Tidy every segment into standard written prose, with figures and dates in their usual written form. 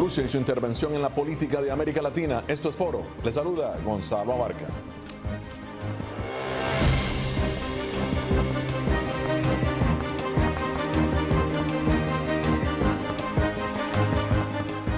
Rusia y su intervención en la política de América Latina. Esto es Foro. Les saluda Gonzalo Abarca.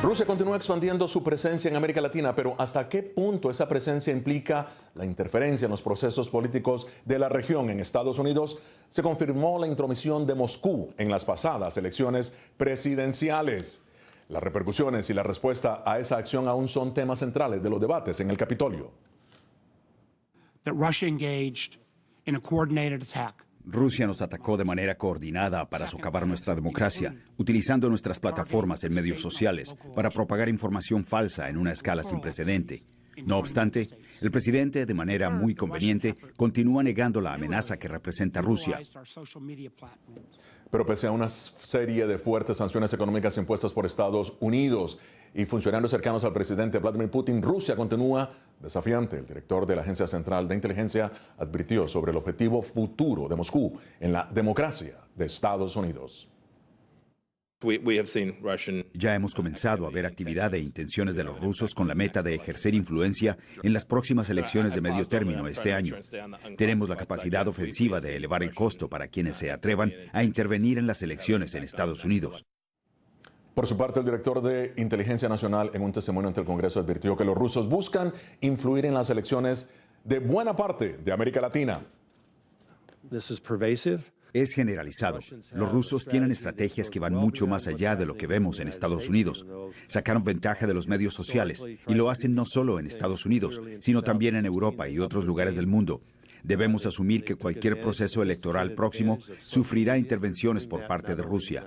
Rusia continúa expandiendo su presencia en América Latina, pero ¿hasta qué punto esa presencia implica la interferencia en los procesos políticos de la región? En Estados Unidos se confirmó la intromisión de Moscú en las pasadas elecciones presidenciales. Las repercusiones y la respuesta a esa acción aún son temas centrales de los debates en el Capitolio. Rusia nos atacó de manera coordinada para socavar nuestra democracia, utilizando nuestras plataformas en medios sociales para propagar información falsa en una escala sin precedente. No obstante, el presidente, de manera muy conveniente, continúa negando la amenaza que representa Rusia. Pero pese a una serie de fuertes sanciones económicas impuestas por Estados Unidos y funcionarios cercanos al presidente Vladimir Putin, Rusia continúa desafiante. El director de la Agencia Central de Inteligencia advirtió sobre el objetivo futuro de Moscú en la democracia de Estados Unidos. Ya hemos comenzado a ver actividad e intenciones de los rusos con la meta de ejercer influencia en las próximas elecciones de medio término este año. Tenemos la capacidad ofensiva de elevar el costo para quienes se atrevan a intervenir en las elecciones en Estados Unidos. Por su parte, el director de Inteligencia Nacional, en un testimonio ante el Congreso, advirtió que los rusos buscan influir en las elecciones de buena parte de América Latina. Es generalizado. Los rusos tienen estrategias que van mucho más allá de lo que vemos en Estados Unidos. Sacaron ventaja de los medios sociales y lo hacen no solo en Estados Unidos, sino también en Europa y otros lugares del mundo. Debemos asumir que cualquier proceso electoral próximo sufrirá intervenciones por parte de Rusia.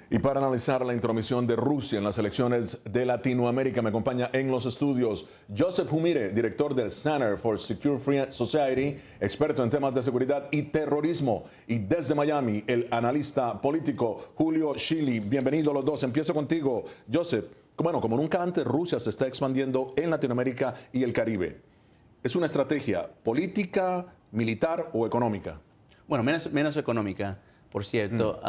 Y para analizar la intromisión de Rusia en las elecciones de Latinoamérica, me acompaña en los estudios Joseph Humire, director del Center for Secure Free Society, experto en temas de seguridad y terrorismo. Y desde Miami, el analista político Julio Schilli. Bienvenidos los dos. Empiezo contigo, Joseph. Bueno, como nunca antes, Rusia se está expandiendo en Latinoamérica y el Caribe. ¿Es una estrategia política, militar o económica? Bueno, menos económica, por cierto.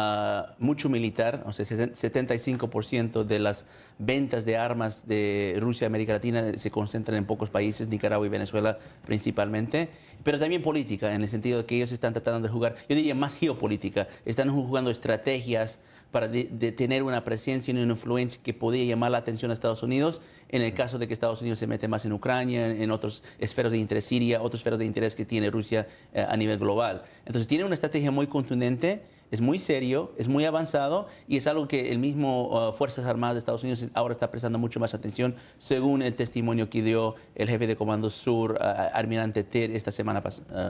Mucho militar, o sea, 75% de las ventas de armas de Rusia y América Latina se concentran en pocos países, Nicaragua y Venezuela principalmente, pero también política, en el sentido de que ellos están tratando de jugar, yo diría más geopolítica, están jugando estrategias para tener una presencia y una influencia que podría llamar la atención a Estados Unidos en el caso de que Estados Unidos se mete más en Ucrania, en otras esferas de interés, Siria, otras esferas de interés que tiene Rusia a nivel global. Entonces tiene una estrategia muy contundente, es muy serio, es muy avanzado y es algo que el mismo Fuerzas Armadas de Estados Unidos ahora está prestando mucho más atención, según el testimonio que dio el jefe de Comando Sur, Almirante Ted, esta semana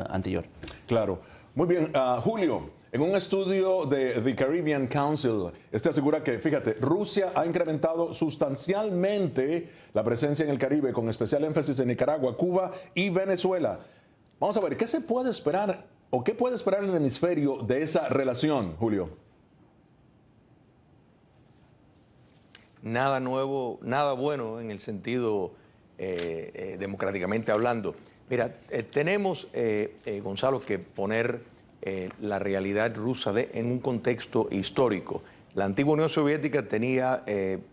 anterior. Claro. Muy bien, Julio, en un estudio de The Caribbean Council, este asegura que, fíjate, Rusia ha incrementado sustancialmente la presencia en el Caribe, con especial énfasis en Nicaragua, Cuba y Venezuela. Vamos a ver, ¿qué se puede esperar o qué puede esperar el hemisferio de esa relación, Julio? Nada nuevo, nada bueno en el sentido democráticamente hablando. Mira, tenemos, Gonzalo, que poner la realidad rusa en un contexto histórico. La antigua Unión Soviética tenía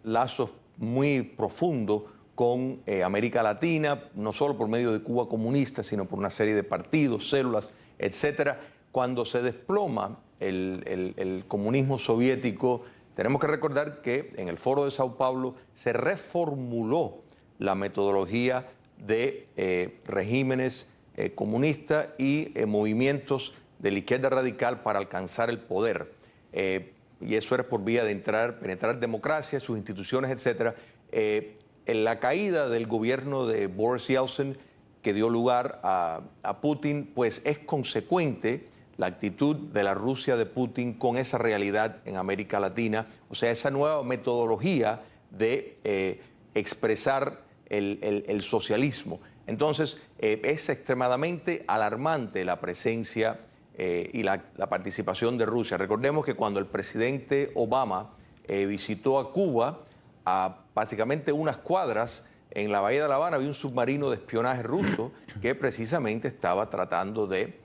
lazos muy profundos con América Latina, no solo por medio de Cuba comunista, sino por una serie de partidos, células, etcétera. Cuando se desploma el comunismo soviético, tenemos que recordar que en el Foro de Sao Paulo se reformuló la metodología de regímenes comunistas y movimientos de la izquierda radical para alcanzar el poder. Y eso era por vía de penetrar democracia, sus instituciones, etc. En la caída del gobierno de Boris Yeltsin, que dio lugar a Putin, pues es consecuente la actitud de la Rusia de Putin con esa realidad en América Latina, o sea, esa nueva metodología de expresar el socialismo. Entonces, es extremadamente alarmante la presencia y la participación de Rusia. Recordemos que cuando el presidente Obama visitó a Cuba, a básicamente unas cuadras en la Bahía de La Habana había un submarino de espionaje ruso que precisamente estaba tratando de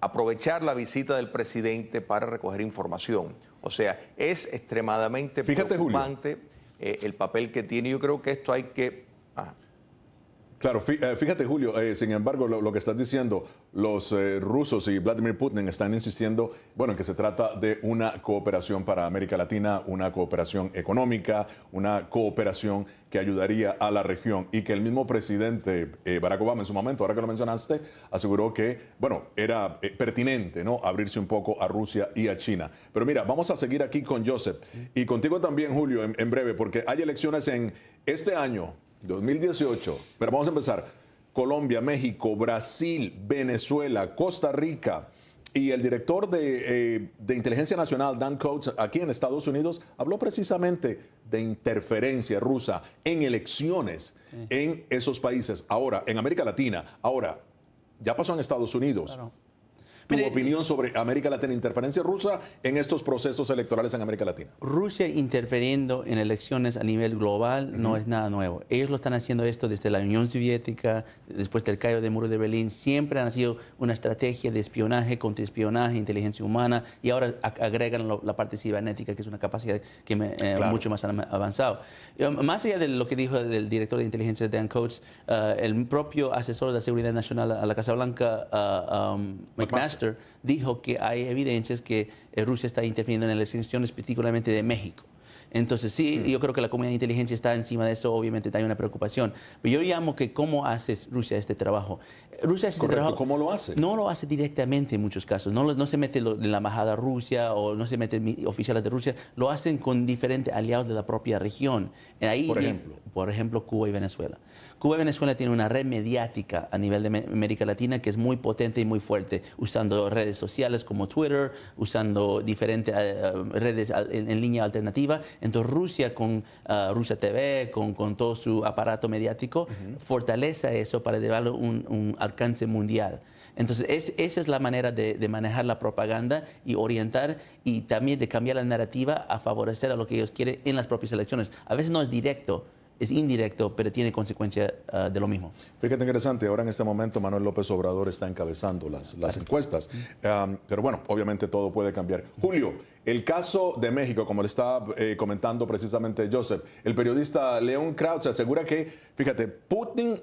aprovechar la visita del presidente para recoger información. O sea, es extremadamente preocupante el papel que tiene. Yo creo que esto hay que... Claro, fíjate, Julio, sin embargo, lo que estás diciendo, los rusos y Vladimir Putin están insistiendo, bueno, en que se trata de una cooperación para América Latina, una cooperación económica, una cooperación que ayudaría a la región, y que el mismo presidente Barack Obama en su momento, ahora que lo mencionaste, aseguró que, bueno, era pertinente, ¿no?, abrirse un poco a Rusia y a China. Pero mira, vamos a seguir aquí con Joseph y contigo también, Julio, en breve, porque hay elecciones en este año, 2018, pero vamos a empezar. Colombia, México, Brasil, Venezuela, Costa Rica, y el director de Inteligencia Nacional, Dan Coats, aquí en Estados Unidos, habló precisamente de interferencia rusa en elecciones en esos países. Ahora, en América Latina, ahora, ya pasó en Estados Unidos. Claro. ¿Tu opinión sobre América Latina, interferencia rusa en estos procesos electorales en América Latina? Rusia interfiriendo en elecciones a nivel global no es nada nuevo. Ellos lo están haciendo esto desde la Unión Soviética, después del caído del muro de Berlín. Siempre han sido una estrategia de espionaje, contraespionaje, inteligencia humana, y ahora agregan la parte cibernética, que es una capacidad que mucho más avanzado. Más allá de lo que dijo el director de inteligencia, Dan Coats, el propio asesor de la Seguridad Nacional a la Casa Blanca, McMaster, dijo que hay evidencias que Rusia está interfiriendo en las elecciones, particularmente de México. Entonces, sí, yo creo que la comunidad de inteligencia está encima de eso, obviamente hay una preocupación. Pero yo llamo que cómo hace Rusia este trabajo. Rusia hace este trabajo. ¿Cómo lo hace? No lo hace directamente en muchos casos. No se mete en la embajada Rusia o no se mete oficiales de Rusia. Lo hacen con diferentes aliados de la propia región. Ahí, por ejemplo, Cuba y Venezuela. Cuba y Venezuela tienen una red mediática a nivel de América Latina que es muy potente y muy fuerte, usando redes sociales como Twitter, usando diferentes redes en línea alternativa. Entonces Rusia con Rusia TV, con todo su aparato mediático, fortalece eso para llevarlo a un alcance mundial. Entonces esa es la manera de manejar la propaganda y orientar, y también de cambiar la narrativa a favorecer a lo que ellos quieren en las propias elecciones. A veces no es directo, es indirecto, pero tiene consecuencia de lo mismo. Fíjate, interesante, ahora en este momento Manuel López Obrador está encabezando las encuestas, pero bueno, obviamente todo puede cambiar. Julio, el caso de México, como le estaba comentando precisamente Joseph, el periodista León Krause asegura que, fíjate, Putin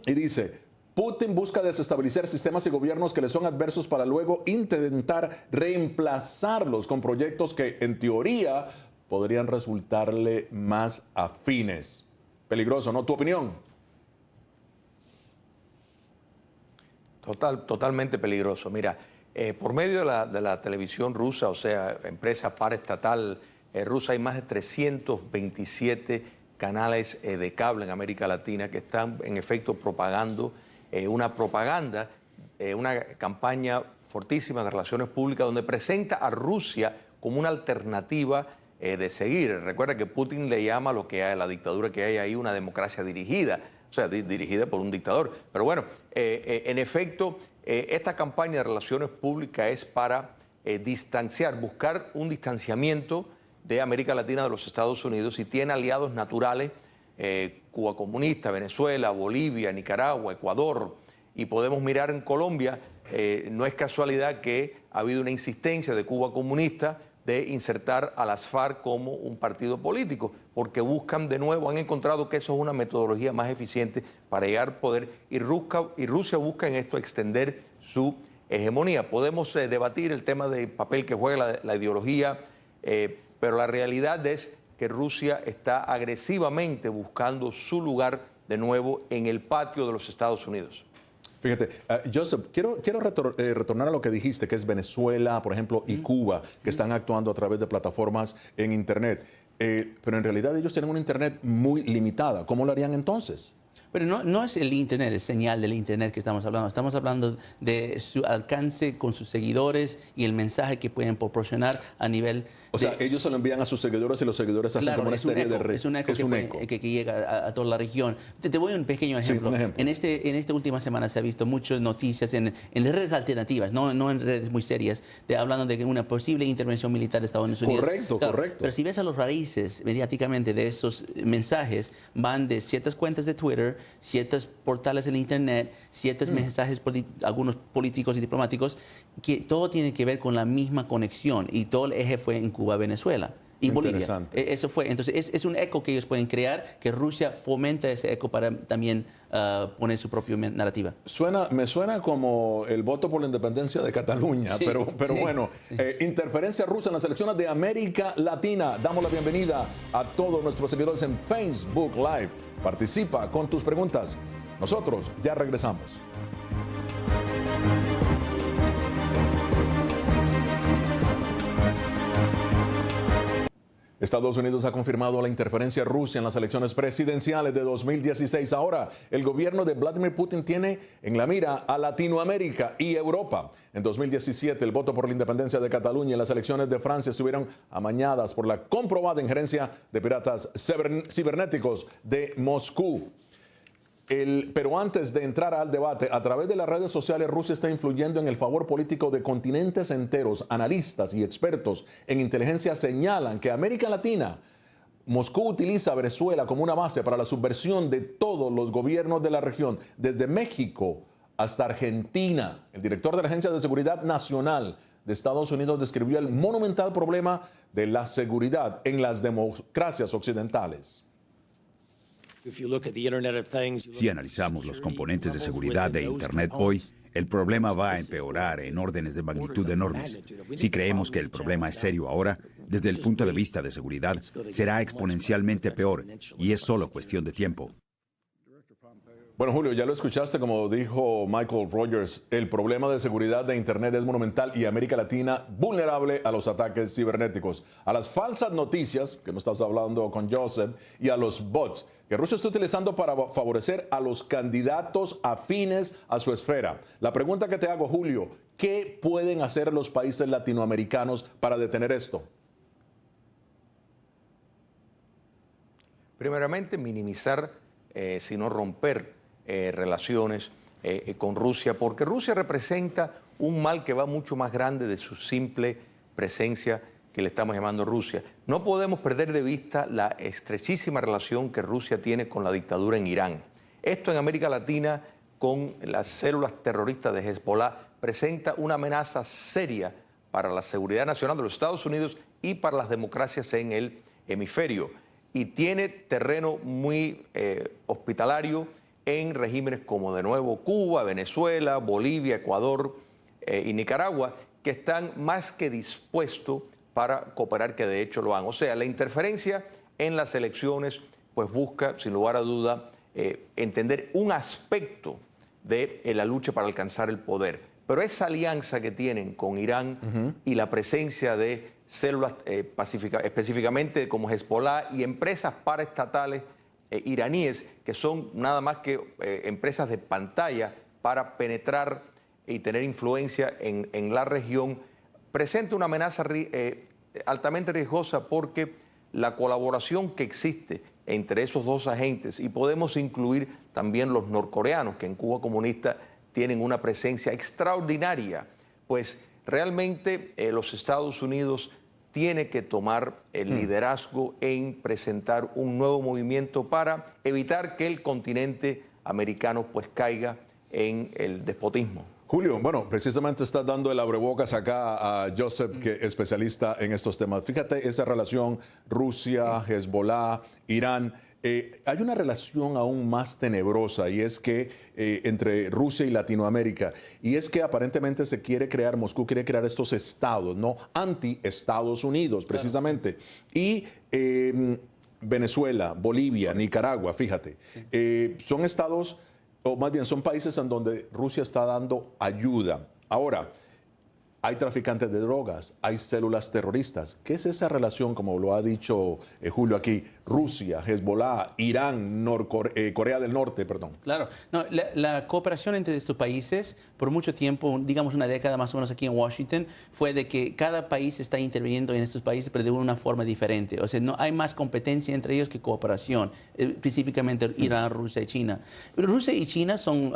busca desestabilizar sistemas y gobiernos que le son adversos para luego intentar reemplazarlos con proyectos que en teoría podrían resultarle más afines. Peligroso, ¿no? ¿Tu opinión? Totalmente peligroso. Mira, por medio de la televisión rusa, o sea, empresa paraestatal rusa, hay más de 327 canales de cable en América Latina que están en efecto propagando una campaña fortísima de relaciones públicas donde presenta a Rusia como una alternativa de seguir. Recuerda que Putin le llama lo que hay, la dictadura que hay ahí, una democracia dirigida, o sea, dirigida por un dictador. Pero bueno, en efecto, esta campaña de relaciones públicas es para buscar un distanciamiento de América Latina de los Estados Unidos, y tiene aliados naturales, Cuba comunista, Venezuela, Bolivia, Nicaragua, Ecuador, y podemos mirar en Colombia. No es casualidad que ha habido una insistencia de Cuba comunista de insertar a las FARC como un partido político, porque buscan de nuevo, han encontrado que eso es una metodología más eficiente para llegar al poder, y Rusia busca en esto extender su hegemonía. Podemos debatir el tema del papel que juega la ideología, pero la realidad es que Rusia está agresivamente buscando su lugar de nuevo en el patio de los Estados Unidos. Fíjate, Joseph, quiero retornar a lo que dijiste, que es Venezuela, por ejemplo, y Cuba, que están actuando a través de plataformas en Internet. Pero en realidad ellos tienen una Internet muy limitada. ¿Cómo lo harían entonces? Pero no es el Internet, es señal del Internet que estamos hablando. Estamos hablando de su alcance con sus seguidores y el mensaje que pueden proporcionar a nivel... O sea, ellos se lo envían a sus seguidores y los seguidores hacen como una serie de redes. Es un eco que llega a toda la región. Te doy un pequeño ejemplo. Sí, un ejemplo. En esta última semana se ha visto muchas noticias en las redes alternativas, no en redes muy serias, hablando de una posible intervención militar de Estados Unidos. Correcto, claro, correcto. Pero si ves a los raíces mediáticamente de esos mensajes, van de ciertas cuentas de Twitter ciertos portales en Internet, ciertos mensajes, algunos políticos y diplomáticos, que todo tiene que ver con la misma conexión. Y todo el eje fue en Cuba, Venezuela y Bolivia. Eso fue. Entonces, es un eco que ellos pueden crear, que Rusia fomenta ese eco para también poner su propia narrativa. Me suena como el voto por la independencia de Cataluña, sí, pero sí, bueno, sí. Interferencia rusa en las elecciones de América Latina. Damos la bienvenida a todos nuestros seguidores en Facebook Live. Participa con tus preguntas. Nosotros ya regresamos. Estados Unidos ha confirmado la interferencia rusa en las elecciones presidenciales de 2016. Ahora, el gobierno de Vladimir Putin tiene en la mira a Latinoamérica y Europa. En 2017, el voto por la independencia de Cataluña y las elecciones de Francia estuvieron amañadas por la comprobada injerencia de piratas cibernéticos de Moscú. Pero antes de entrar al debate, a través de las redes sociales, Rusia está influyendo en el favor político de continentes enteros. Analistas y expertos en inteligencia señalan que América Latina, Moscú utiliza a Venezuela como una base para la subversión de todos los gobiernos de la región, desde México hasta Argentina. El director de la Agencia de Seguridad Nacional de Estados Unidos describió el monumental problema de la seguridad en las democracias occidentales. Si analizamos los componentes de seguridad de Internet hoy, el problema va a empeorar en órdenes de magnitud enormes. Si creemos que el problema es serio ahora, desde el punto de vista de seguridad, será exponencialmente peor, y es solo cuestión de tiempo. Bueno, Julio, ya lo escuchaste, como dijo Michael Rogers, el problema de seguridad de Internet es monumental y América Latina vulnerable a los ataques cibernéticos, a las falsas noticias, que no estás hablando con Joseph, y a los bots, que Rusia está utilizando para favorecer a los candidatos afines a su esfera. La pregunta que te hago, Julio, ¿qué pueden hacer los países latinoamericanos para detener esto? Primeramente, minimizar, sino romper relaciones con Rusia, porque Rusia representa un mal que va mucho más grande de su simple presencia que le estamos llamando Rusia. No podemos perder de vista la estrechísima relación que Rusia tiene con la dictadura en Irán. Esto en América Latina, con las células terroristas de Hezbollah, presenta una amenaza seria para la seguridad nacional de los Estados Unidos y para las democracias en el hemisferio. Y tiene terreno muy hospitalario en regímenes como de nuevo Cuba, Venezuela, Bolivia, Ecuador y Nicaragua, que están más que dispuestos para cooperar, que de hecho lo han. O sea, la interferencia en las elecciones pues busca, sin lugar a duda, entender un aspecto de la lucha para alcanzar el poder. Pero esa alianza que tienen con Irán y la presencia de células específicamente como Hezbollah y empresas paraestatales iraníes, que son nada más que empresas de pantalla para penetrar y tener influencia en la región, presenta una amenaza altamente riesgosa, porque la colaboración que existe entre esos dos agentes, y podemos incluir también los norcoreanos, que en Cuba comunista tienen una presencia extraordinaria, pues realmente los Estados Unidos tiene que tomar el liderazgo en presentar un nuevo movimiento para evitar que el continente americano pues caiga en el despotismo. Julio, bueno, precisamente estás dando el abrebocas acá a Joseph, que es especialista en estos temas. Fíjate esa relación Rusia, Hezbollah, Irán. Hay una relación aún más tenebrosa, y es que entre Rusia y Latinoamérica, y es que aparentemente Moscú quiere crear estos estados, ¿no? Anti-Estados Unidos, precisamente. Y Venezuela, Bolivia, Nicaragua, fíjate, son estados, o más bien son países en donde Rusia está dando ayuda. Ahora, hay traficantes de drogas, hay células terroristas. ¿Qué es esa relación, como lo ha dicho Julio aquí, Rusia, Hezbollah, Irán, Corea del Norte, perdón? Claro, no, la cooperación entre estos países por mucho tiempo, digamos una década más o menos aquí en Washington, fue de que cada país está interviniendo en estos países, pero de una forma diferente. O sea, no hay más competencia entre ellos que cooperación, específicamente Irán, Rusia y China. Pero Rusia y China son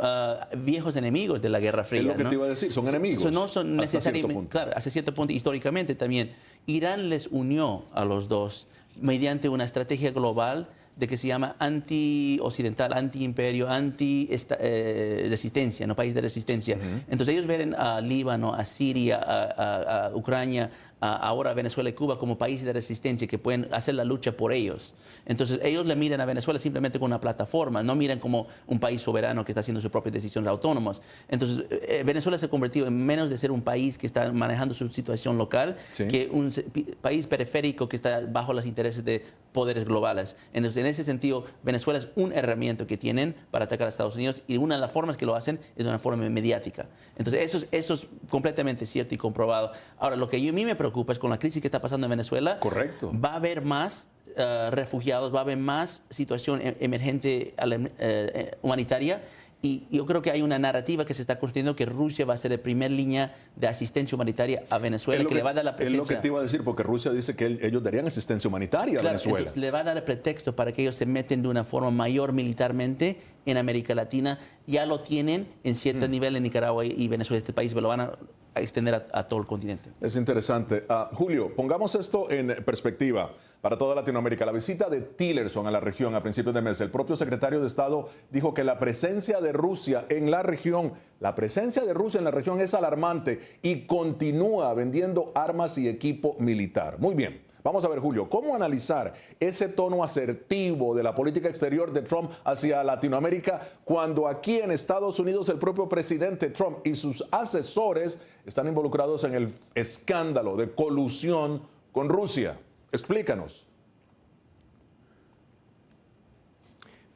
viejos enemigos de la Guerra Fría. Es lo que ¿no? te iba a decir, son enemigos. No son necesariamente, claro, hasta cierto punto, históricamente también. Irán les unió a los dos mediante una estrategia global de que se llama anti-occidental, anti-imperio, anti-resistencia, ¿no? País de resistencia. Entonces ellos ven a Líbano, a Siria, a Ucrania, ahora a Venezuela y Cuba como países de resistencia que pueden hacer la lucha por ellos. Entonces ellos le miran a Venezuela simplemente como una plataforma, no miran como un país soberano que está haciendo sus propias decisiones autónomas. Entonces Venezuela se ha convertido en menos de ser un país que está manejando su situación local, que un país periférico que está bajo los intereses de poderes globales. Entonces, en ese sentido, Venezuela es una herramienta que tienen para atacar a Estados Unidos y una de las formas que lo hacen es de una forma mediática. Entonces, eso es completamente cierto y comprobado. Ahora, lo que a mí me preocupa es con la crisis que está pasando en Venezuela. Correcto. Va a haber más refugiados, va a haber más situación emergente humanitaria. Y yo creo que hay una narrativa que se está construyendo que Rusia va a ser la primera línea de asistencia humanitaria a Venezuela, que le va a dar la presencia. Es lo que te iba a decir, porque Rusia dice que ellos darían asistencia humanitaria a Venezuela. Le va a dar el pretexto para que ellos se meten de una forma mayor militarmente en América Latina. Ya lo tienen en cierto nivel en Nicaragua y Venezuela, este país, pero lo van a extender a todo el continente. Es interesante. Julio, pongamos esto en perspectiva para toda Latinoamérica. La visita de Tillerson a la región a principios de mes, el propio secretario de Estado dijo que la presencia de Rusia en la región, es alarmante y continúa vendiendo armas y equipo militar. Muy bien. Vamos a ver, Julio, ¿cómo analizar ese tono asertivo de la política exterior de Trump hacia Latinoamérica cuando aquí en Estados Unidos el propio presidente Trump y sus asesores están involucrados en el escándalo de colusión con Rusia? Explícanos.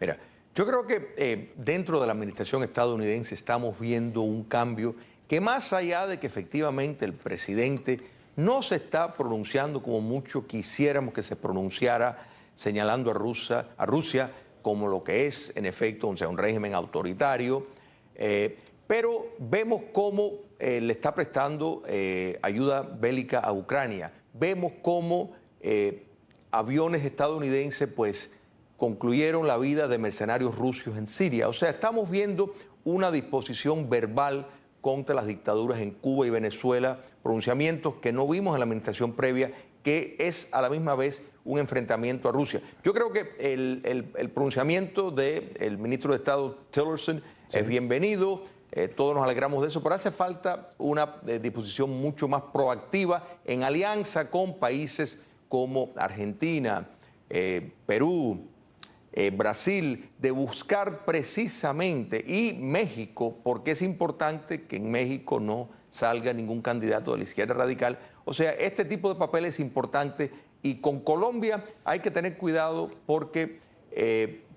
Mira, yo creo que dentro de la administración estadounidense estamos viendo un cambio que, más allá de que efectivamente el presidente no se está pronunciando como mucho quisiéramos que se pronunciara, señalando a Rusia como lo que es, en efecto, un régimen autoritario, pero vemos cómo le está prestando ayuda bélica a Ucrania. Vemos cómo aviones estadounidenses pues concluyeron la vida de mercenarios rusos en Siria. O sea, estamos viendo una disposición verbal contra las dictaduras en Cuba y Venezuela, pronunciamientos que no vimos en la administración previa, que es a la misma vez un enfrentamiento a Rusia. Yo creo que el pronunciamiento del ministro de Estado Tillerson es bienvenido, todos nos alegramos de eso, pero hace falta una disposición mucho más proactiva en alianza con países como Argentina, Perú, Brasil, de buscar precisamente, y México, porque es importante que en México no salga ningún candidato de la izquierda radical. O sea, este tipo de papel es importante, y con Colombia hay que tener cuidado porque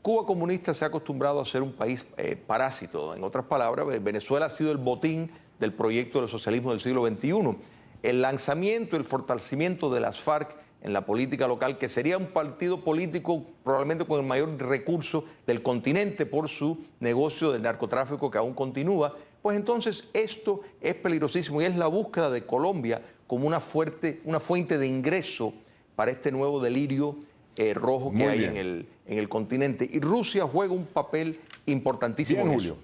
Cuba comunista se ha acostumbrado a ser un país parásito. En otras palabras, Venezuela ha sido el botín del proyecto del socialismo del siglo XXI. El lanzamiento, el fortalecimiento de las FARC en la política local, que sería un partido político probablemente con el mayor recurso del continente por su negocio del narcotráfico que aún continúa, pues entonces esto es peligrosísimo y es la búsqueda de Colombia como una fuente de ingreso para este nuevo delirio rojo que hay en el continente. Y Rusia juega un papel importantísimo en Julio.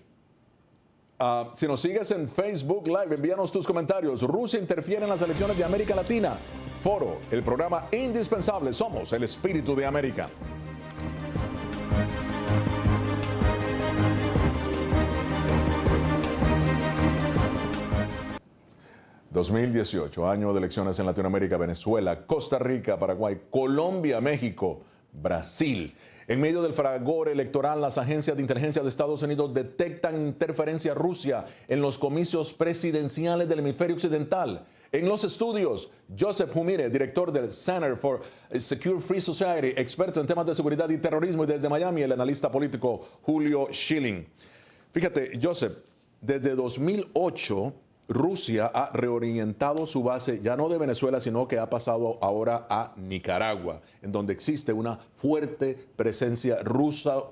Si nos sigues en Facebook Live, envíanos tus comentarios. Rusia interfiere en las elecciones de América Latina. Foro, el programa indispensable. Somos el espíritu de América. ...2018, año de elecciones en Latinoamérica, Venezuela, Costa Rica, Paraguay, Colombia, México, Brasil. En medio del fragor electoral, las agencias de inteligencia de Estados Unidos detectan interferencia rusa en los comicios presidenciales del hemisferio occidental. En los estudios, Joseph Humire, director del Center for Secure Free Society, experto en temas de seguridad y terrorismo, y desde Miami, el analista político Julio Schilling. Fíjate, Joseph, desde 2008, Rusia ha reorientado su base, ya no de Venezuela, sino que ha pasado ahora a Nicaragua, en donde existe una fuerte presencia rusa.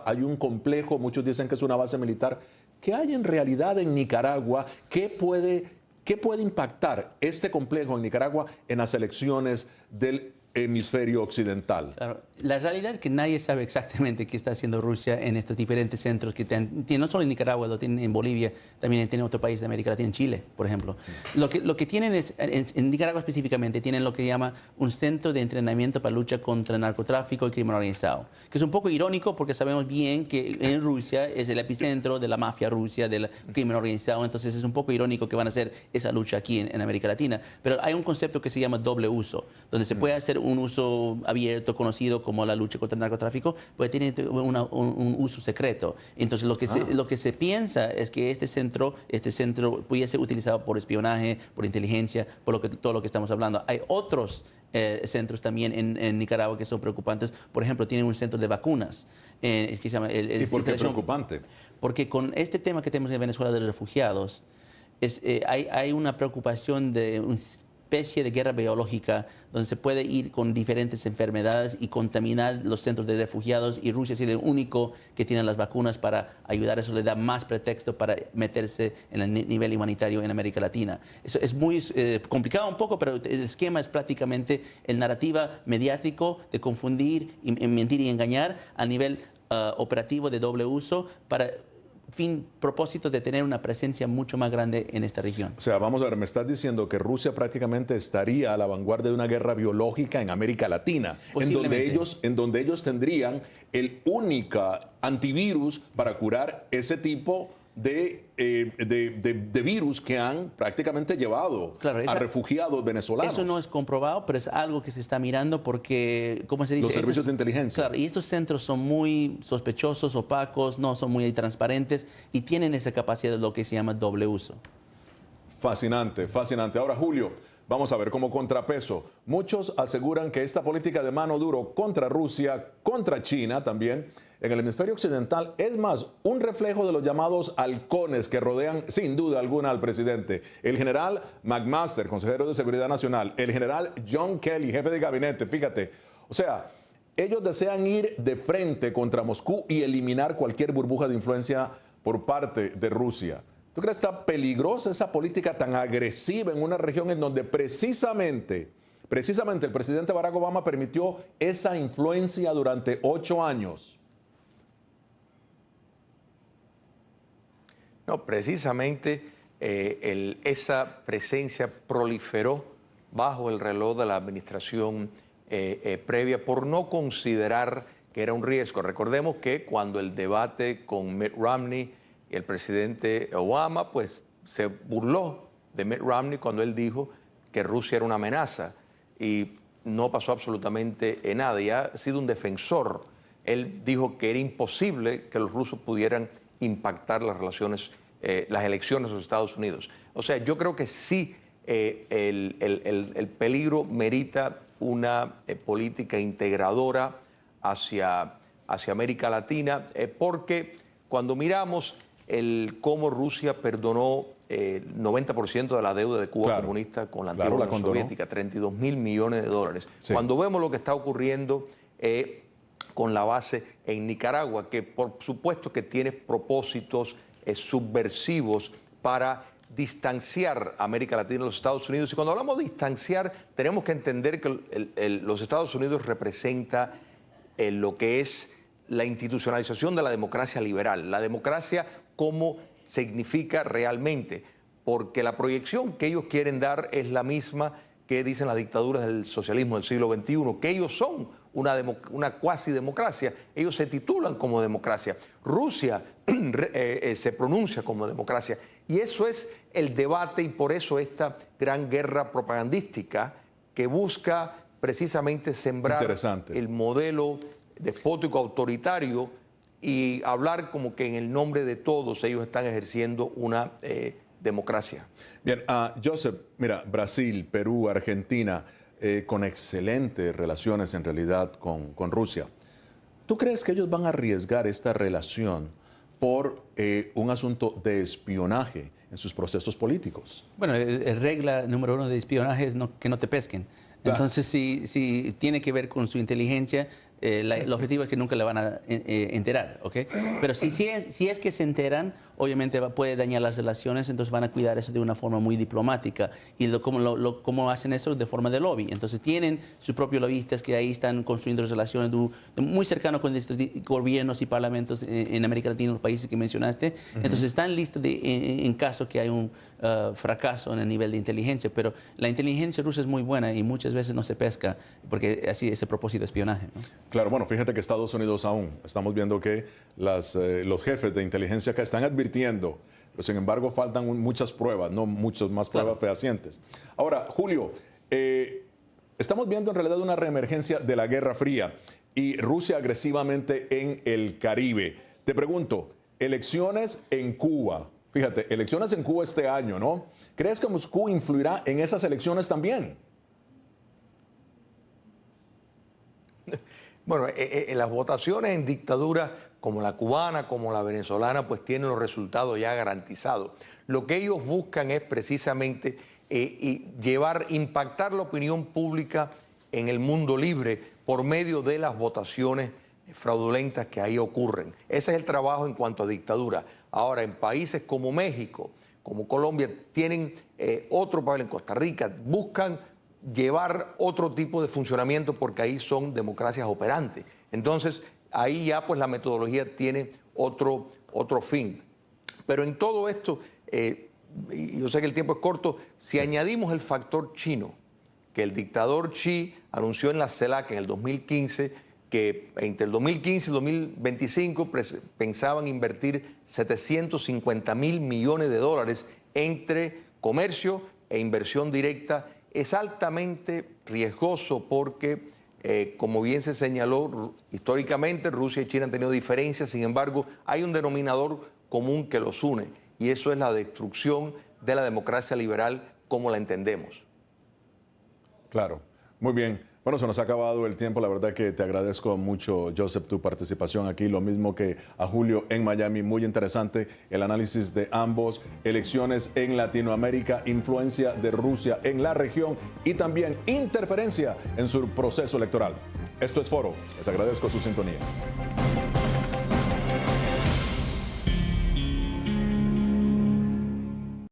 Hay un complejo, muchos dicen que es una base militar. ¿Qué hay en realidad en Nicaragua? ¿Qué puede impactar este complejo en Nicaragua en las elecciones del hemisferio occidental. Claro. La realidad es que nadie sabe exactamente qué está haciendo Rusia en estos diferentes centros que tienen, no solo en Nicaragua, lo tienen en Bolivia, también tienen otro país de América Latina, en Chile, por ejemplo. Lo que tienen es, en Nicaragua específicamente, tienen lo que llama un centro de entrenamiento para lucha contra el narcotráfico y crimen organizado, que es un poco irónico porque sabemos bien que en Rusia es el epicentro de la mafia rusa, del crimen organizado, entonces es un poco irónico que van a hacer esa lucha aquí en América Latina. Pero hay un concepto que se llama doble uso, donde se puede hacer un uso abierto, conocido como la lucha contra el narcotráfico, pues tiene un uso secreto. Entonces lo que se piensa es que este centro puede ser utilizado por espionaje, por inteligencia, por todo lo que estamos hablando. Hay otros centros también en Nicaragua que son preocupantes. Por ejemplo, tienen un centro de vacunas. Que se llama ¿Y por qué preocupante? Porque con este tema que tenemos en Venezuela de los refugiados, hay una preocupación de una especie de guerra biológica donde se puede ir con diferentes enfermedades y contaminar los centros de refugiados, y Rusia es el único que tiene las vacunas para ayudar. Eso le da más pretexto para meterse en el nivel humanitario en América Latina. Eso es muy complicado un poco, pero el esquema es prácticamente el narrativa mediático de confundir, mentir y engañar a nivel operativo de doble uso para propósito de tener una presencia mucho más grande en esta región. O sea, vamos a ver, me estás diciendo que Rusia prácticamente estaría a la vanguardia de una guerra biológica en América Latina, en donde ellos tendrían el único antivirus para curar ese tipo de virus que han prácticamente llevado a refugiados venezolanos. Eso no es comprobado, pero es algo que se está mirando porque, ¿cómo se dice? Los servicios de inteligencia. Claro, y estos centros son muy sospechosos, opacos, no son muy transparentes y tienen esa capacidad de lo que se llama doble uso. Fascinante, fascinante. Ahora, Julio, vamos a ver, como contrapeso, muchos aseguran que esta política de mano duro contra Rusia, contra China también, en el hemisferio occidental es más un reflejo de los llamados halcones que rodean sin duda alguna al presidente. El general McMaster, consejero de Seguridad Nacional, el general John Kelly, jefe de gabinete, fíjate, o sea, ellos desean ir de frente contra Moscú y eliminar cualquier burbuja de influencia por parte de Rusia. ¿Tú crees que está peligrosa esa política tan agresiva en una región en donde precisamente el presidente Barack Obama permitió esa influencia durante 8 años? No, precisamente esa presencia proliferó bajo el reloj de la administración previa por no considerar que era un riesgo. Recordemos que cuando el debate con Mitt Romney y el presidente Obama, pues se burló de Mitt Romney cuando él dijo que Rusia era una amenaza y no pasó absolutamente nada. Y ha sido un defensor. Él dijo que era imposible que los rusos pudieran impactar las relaciones, las elecciones de los Estados Unidos. O sea, yo creo que sí el peligro merita una política integradora hacia América Latina, porque cuando miramos cómo Rusia perdonó el 90% de la deuda de Cuba comunista con la antigua Unión Soviética, 32.000 millones de dólares. Sí. Cuando vemos lo que está ocurriendo con la base en Nicaragua, que por supuesto que tiene propósitos subversivos para distanciar a América Latina de los Estados Unidos. Y cuando hablamos de distanciar, tenemos que entender que los Estados Unidos representa lo que es la institucionalización de la democracia liberal, la democracia como significa realmente, porque la proyección que ellos quieren dar es la misma que dicen las dictaduras del socialismo del siglo XXI, que ellos son una cuasi democracia, ellos se titulan como democracia. Rusia se pronuncia como democracia, y eso es el debate, y por eso esta gran guerra propagandística que busca precisamente sembrar el modelo despótico autoritario y hablar como que en el nombre de todos ellos están ejerciendo una democracia. Bien, Joseph, mira, Brasil, Perú, Argentina, con excelentes relaciones en realidad con Rusia. ¿Tú crees que ellos van a arriesgar esta relación por un asunto de espionaje en sus procesos políticos? Bueno, la regla número 1 de espionaje es que no te pesquen. Entonces, si tiene que ver con su inteligencia, El objetivo es que nunca le van a enterar, ¿ok? Pero si es que se enteran, obviamente puede dañar las relaciones, entonces van a cuidar eso de una forma muy diplomática. ¿Y cómo hacen eso? De forma de lobby. Entonces tienen sus propios lobbyistas que ahí están construyendo relaciones muy cercanos con estos gobiernos y parlamentos en América Latina, los países que mencionaste. Entonces están listos en caso que hay un fracaso en el nivel de inteligencia. Pero la inteligencia rusa es muy buena y muchas veces no se pesca porque así es el propósito de espionaje, ¿no? Claro, bueno, fíjate que Estados Unidos aún, estamos viendo que los jefes de inteligencia acá están advirtiendo, pero sin embargo faltan muchas pruebas, no muchas más pruebas fehacientes. Ahora, Julio, estamos viendo en realidad una reemergencia de la Guerra Fría y Rusia agresivamente en el Caribe. Te pregunto, elecciones en Cuba, fíjate, elecciones en Cuba este año, ¿no? ¿Crees que Moscú influirá en esas elecciones también? Bueno, las votaciones en dictaduras como la cubana, como la venezolana, pues tienen los resultados ya garantizados. Lo que ellos buscan es precisamente impactar la opinión pública en el mundo libre por medio de las votaciones fraudulentas que ahí ocurren. Ese es el trabajo en cuanto a dictadura. Ahora, en países como México, como Colombia, tienen otro papel, en Costa Rica, buscan llevar otro tipo de funcionamiento porque ahí son democracias operantes. Entonces, ahí ya pues la metodología tiene otro fin. Pero en todo esto, y yo sé que el tiempo es corto, si añadimos el factor chino, que el dictador Xi anunció en la CELAC en el 2015, que entre el 2015 y el 2025 pensaban invertir 750.000 millones de dólares entre comercio e inversión directa, es altamente riesgoso porque, como bien se señaló, históricamente Rusia y China han tenido diferencias, sin embargo, hay un denominador común que los une, y eso es la destrucción de la democracia liberal como la entendemos. Claro, muy bien. Bueno, se nos ha acabado el tiempo. La verdad que te agradezco mucho, Joseph, tu participación aquí. Lo mismo que a Julio en Miami. Muy interesante el análisis de ambos. Elecciones en Latinoamérica, influencia de Rusia en la región y también interferencia en su proceso electoral. Esto es Foro. Les agradezco su sintonía.